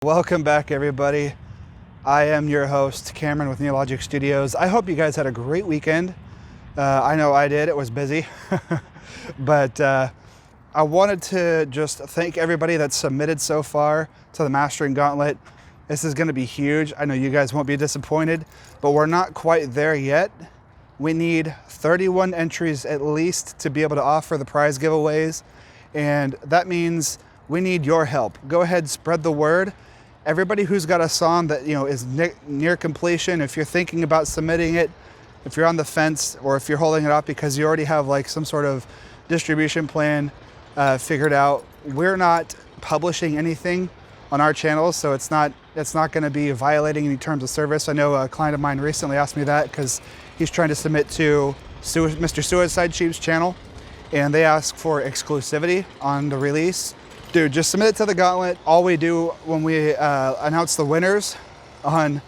Welcome back, everybody. I am your host, Cameron with Neologic Studios. I hope you guys had a great weekend. I know I did. It was busy. But I wanted to just thank everybody that's submitted so far to the Mastering Gauntlet. This is going to be huge. I know you guys won't be disappointed, but we're not quite there yet. We need 31 entries at least to be able to offer the prize giveaways. And that means we need your help. Go ahead, spread the word. Everybody who's got a song that is near completion, if you're thinking about submitting it, if you're on the fence, or if you're holding it up because you already have like some sort of distribution plan figured out, we're not publishing anything on our channels, so it's not going to be violating any terms of service. I know a client of mine recently asked me that because he's trying to submit to Mr. Suicide Sheep's channel, and they ask for exclusivity on the release. Dude, just submit it to the Gauntlet. All we do when we announce the winners on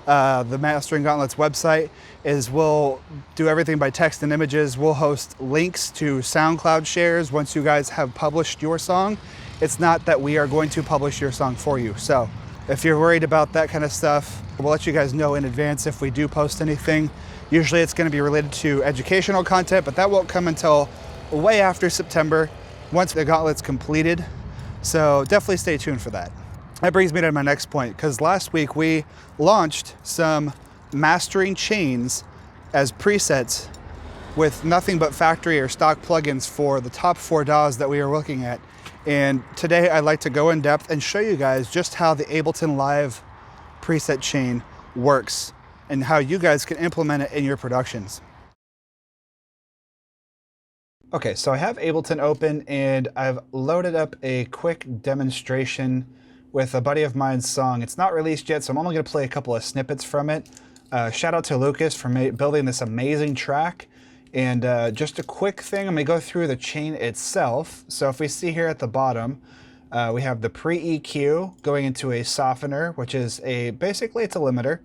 the Mastering Gauntlet's website is we'll do everything by text and images. We'll host links to SoundCloud shares once you guys have published your song. It's not that we are going to publish your song for you. So if you're worried about that kind of stuff, we'll let you guys know in advance if we do post anything. Usually it's going to be related to educational content, but that won't come until way after September once the Gauntlet's completed. So definitely stay tuned for that. That brings me to my next point, because last week we launched some mastering chains as presets with nothing but factory or stock plugins for the top 4 DAWs that we are looking at. And today I'd like to go in depth and show you guys just how the Ableton Live preset chain works and how you guys can implement it in your productions. Okay, so I have Ableton open and I've loaded up a quick demonstration with a buddy of mine's song. It's not released yet, so I'm only going to play a couple of snippets from it. Shout out to Lucas for building this amazing track. And just a quick thing, I'm going to go through the chain itself. So if we see here at the bottom, we have the pre-EQ going into a softener, which is basically it's a limiter.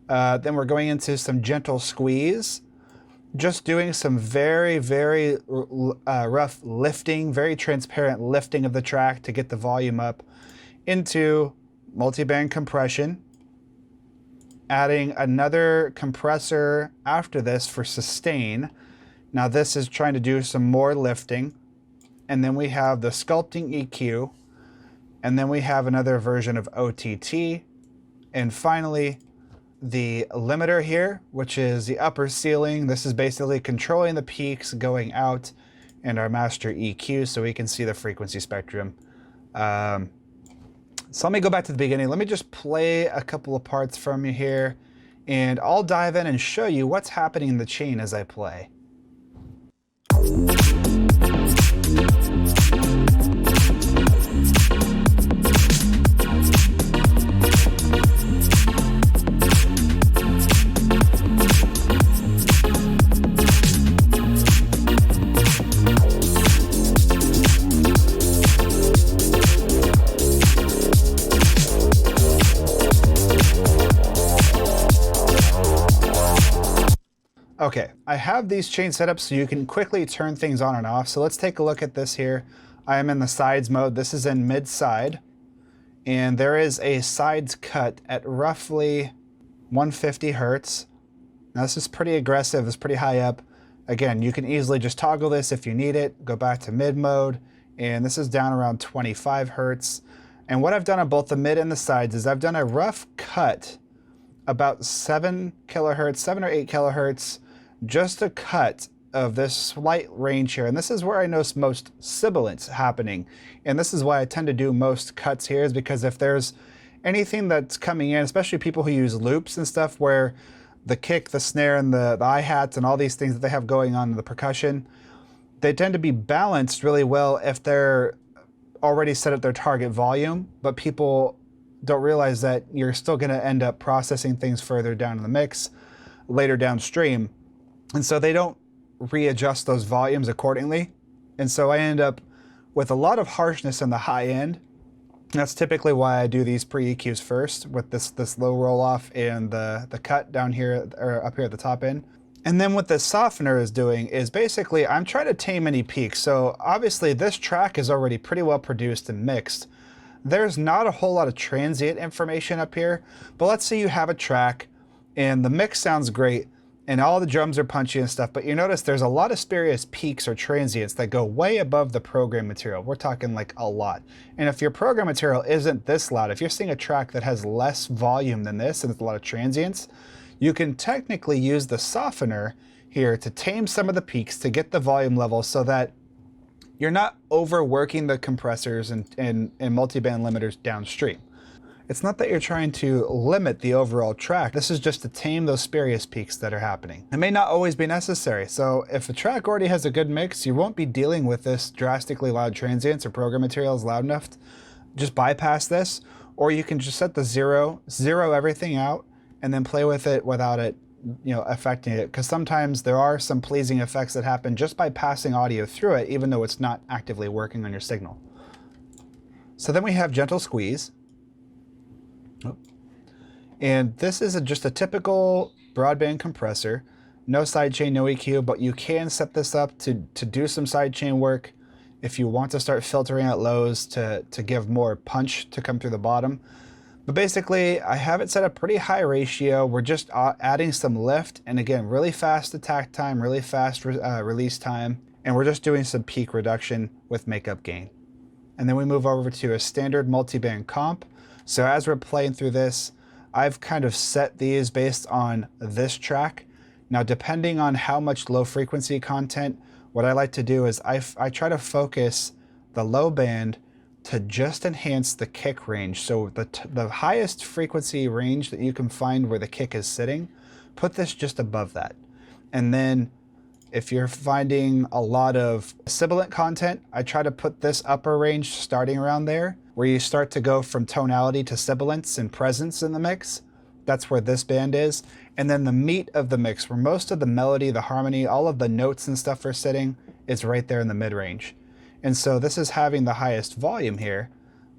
Then we're going into some gentle squeeze. Just doing some very, very rough lifting, very transparent lifting of the track to get the volume up, into multiband compression, adding another compressor after this for sustain. Now this is trying to do some more lifting. And then we have the sculpting EQ, and then we have another version of OTT, and finally the limiter here, which is the upper ceiling. This is basically controlling the peaks going out, and our master EQ so we can see the frequency spectrum. So let me go back to the beginning. Let me just play a couple of parts from you here, and I'll dive in and show you what's happening in the chain as I play. Okay, I have these chains set up so you can quickly turn things on and off. So let's take a look at this here. I am in the sides mode. This is in mid side, and there is a sides cut at roughly 150 Hertz. Now this is pretty aggressive, it's pretty high up. Again, you can easily just toggle this if you need it, go back to mid mode, and this is down around 25 Hertz. And what I've done on both the mid and the sides is I've done a rough cut about 7 kilohertz, 7 or 8 kilohertz, just a cut of this slight range here. And this is where I notice most sibilance happening. And this is why I tend to do most cuts here, is because if there's anything that's coming in, especially people who use loops and stuff where the kick, the snare, and the hi-hats and all these things that they have going on in the percussion, they tend to be balanced really well if they're already set at their target volume, but people don't realize that you're still gonna end up processing things further down in the mix, later downstream. And so they don't readjust those volumes accordingly. And so I end up with a lot of harshness in the high end. That's typically why I do these pre-EQs first with this low roll off and the cut down here, or up here at the top end. And then what the softener is doing is basically I'm trying to tame any peaks. So obviously this track is already pretty well produced and mixed, there's not a whole lot of transient information up here, but let's say you have a track and the mix sounds great and all the drums are punchy and stuff, but you notice there's a lot of spurious peaks or transients that go way above the program material. We're talking like a lot. And if your program material isn't this loud, if you're seeing a track that has less volume than this and it's a lot of transients, you can technically use the softener here to tame some of the peaks to get the volume level so that you're not overworking the compressors and multiband limiters downstream. It's not that you're trying to limit the overall track. This is just to tame those spurious peaks that are happening. It may not always be necessary. So if a track already has a good mix, you won't be dealing with this drastically loud transients or program materials loud enough. Just bypass this, or you can just set the zero everything out, and then play with it without it, affecting it. Because sometimes there are some pleasing effects that happen just by passing audio through it, even though it's not actively working on your signal. So then we have gentle squeeze. And this is just a typical broadband compressor. No sidechain, no EQ, but you can set this up to do some sidechain work if you want to start filtering out lows to give more punch to come through the bottom. But basically, I have it set a pretty high ratio. We're just adding some lift, and again, really fast attack time, really fast release time, and we're just doing some peak reduction with makeup gain. And then we move over to a standard multiband comp. So as we're playing through this, I've kind of set these based on this track. Now, depending on how much low frequency content, what I like to do is I try to focus the low band to just enhance the kick range. So the highest frequency range that you can find where the kick is sitting, put this just above that. And then if you're finding a lot of sibilant content, I try to put this upper range starting around there, where you start to go from tonality to sibilance and presence in the mix. That's where this band is. And then the meat of the mix, where most of the melody, the harmony, all of the notes and stuff are sitting, is right there in the mid-range. And so this is having the highest volume here.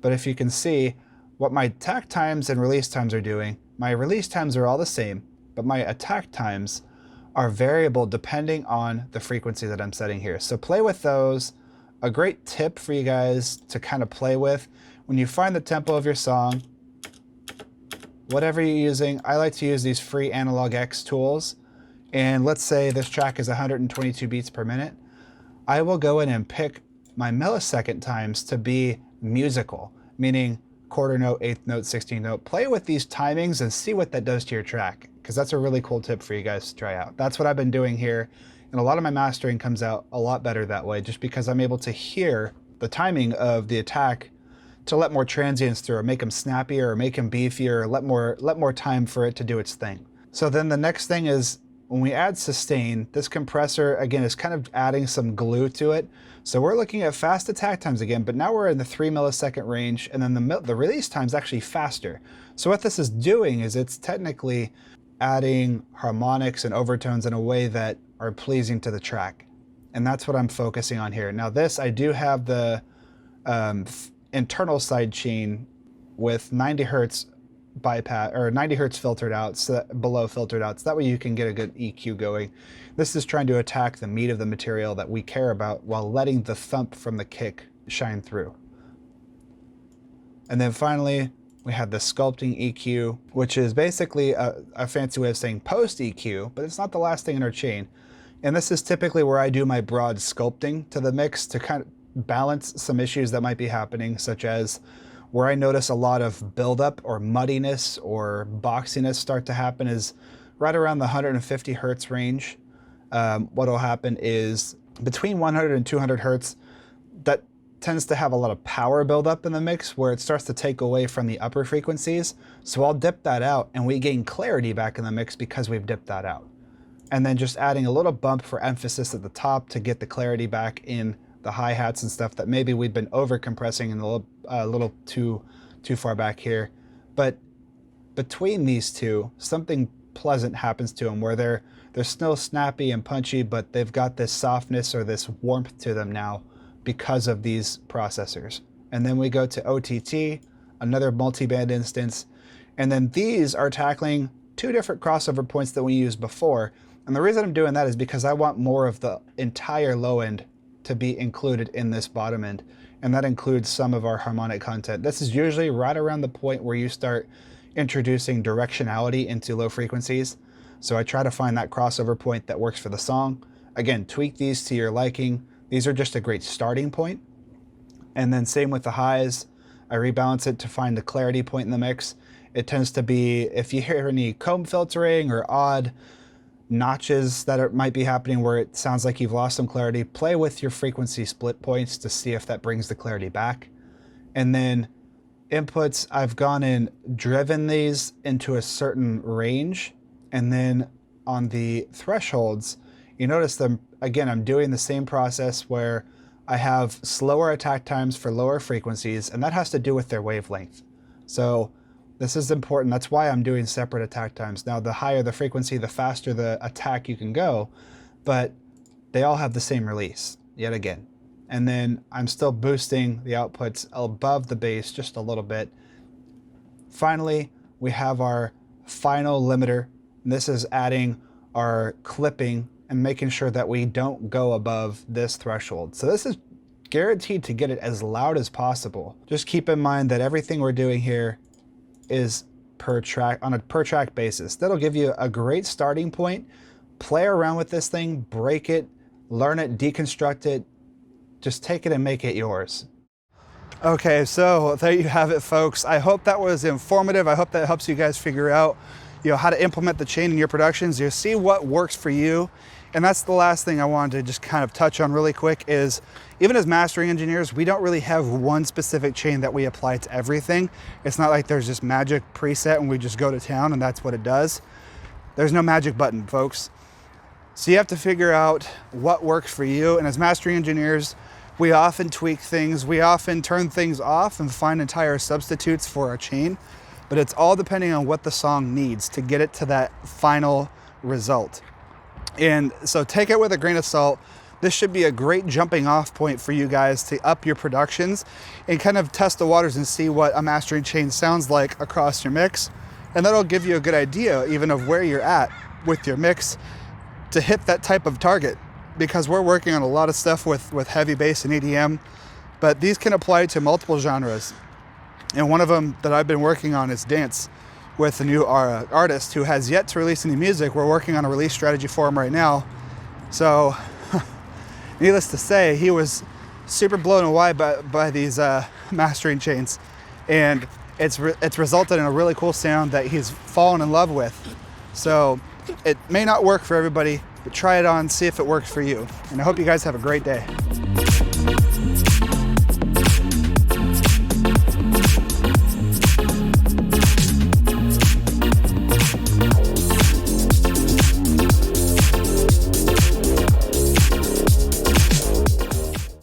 But if you can see what my attack times and release times are doing, my release times are all the same, but my attack times are variable depending on the frequency that I'm setting here. So play with those. A great tip for you guys to kind of play with, when you find the tempo of your song, whatever you're using, I like to use these free Analog X tools. And let's say this track is 122 beats per minute. I will go in and pick my millisecond times to be musical, meaning quarter note, eighth note, 16th note. Play with these timings and see what that does to your track, because that's a really cool tip for you guys to try out. That's what I've been doing here, and a lot of my mastering comes out a lot better that way, just because I'm able to hear the timing of the attack to let more transients through, or make them snappier, or make them beefier, or let more time for it to do its thing. So then the next thing is, when we add sustain, this compressor, again, is kind of adding some glue to it. So we're looking at fast attack times again, but now we're in the 3 millisecond range, and then the release time is actually faster. So what this is doing is it's technically adding harmonics and overtones in a way that are pleasing to the track. And that's what I'm focusing on here. Now this, I do have the internal sidechain with 90 hertz bypass, or 90 hertz filtered out, so that, below filtered out, so that way you can get a good EQ going. This is trying to attack the meat of the material that we care about while letting the thump from the kick shine through. And then finally, we have the sculpting EQ, which is basically a fancy way of saying post EQ, but it's not the last thing in our chain. And this is typically where I do my broad sculpting to the mix to kind of balance some issues that might be happening, such as where I notice a lot of buildup or muddiness or boxiness start to happen is right around the 150 hertz range. What will happen is between 100 and 200 hertz, that tends to have a lot of power buildup in the mix where it starts to take away from the upper frequencies. So I'll dip that out and we gain clarity back in the mix because we've dipped that out. And then just adding a little bump for emphasis at the top to get the clarity back in the hi-hats and stuff that maybe we've been over compressing in a little too far back here. But between these two, something pleasant happens to them where they're still snappy and punchy, but they've got this softness or this warmth to them now because of these processors. And then we go to OTT, another multi-band instance, and then these are tackling two different crossover points that we used before. And the reason I'm doing that is because I want more of the entire low end to be included in this bottom end. and that includes some of our harmonic content. This is usually right around the point where you start introducing directionality into low frequencies. So I try to find that crossover point that works for the song. Again, tweak these to your liking. These are just a great starting point. And then same with the highs. I rebalance it to find the clarity point in the mix. It tends to be, if you hear any comb filtering or odd notches that might be happening where it sounds like you've lost some clarity, play with your frequency split points to see if that brings the clarity back. And then inputs, I've gone and driven these into a certain range. And then on the thresholds, you notice them, again, I'm doing the same process where I have slower attack times for lower frequencies, and that has to do with their wavelength. So this is important. That's why I'm doing separate attack times. Now, the higher the frequency, the faster the attack you can go, but they all have the same release, yet again. And then I'm still boosting the outputs above the bass just a little bit. Finally, we have our final limiter. This is adding our clipping and making sure that we don't go above this threshold. So this is guaranteed to get it as loud as possible. Just keep in mind that everything we're doing here is per track, on a per track basis. That'll give you a great starting point. Play around with this thing, break it, learn it, deconstruct it, just take it and make it yours. Okay, so there you have it, folks. I hope that was informative. I hope that helps you guys figure out, how to implement the chain in your productions. You see what works for you. And that's the last thing I wanted to just kind of touch on really quick is, even as mastering engineers, we don't really have one specific chain that we apply to everything. It's not like there's this magic preset and we just go to town and that's what it does. There's no magic button, folks. So you have to figure out what works for you. And as mastering engineers, we often tweak things. We often turn things off and find entire substitutes for our chain, but it's all depending on what the song needs to get it to that final result. And so take it with a grain of salt. This should be a great jumping off point for you guys to up your productions and kind of test the waters and see what a mastering chain sounds like across your mix. And that'll give you a good idea even of where you're at with your mix to hit that type of target, because we're working on a lot of stuff with heavy bass and EDM, but these can apply to multiple genres. And one of them that I've been working on is dance, with a new artist who has yet to release any music. We're working on a release strategy for him right now. So needless to say, he was super blown away by these mastering chains. And it's resulted in a really cool sound that he's fallen in love with. So it may not work for everybody, but try it on, see if it works for you. And I hope you guys have a great day.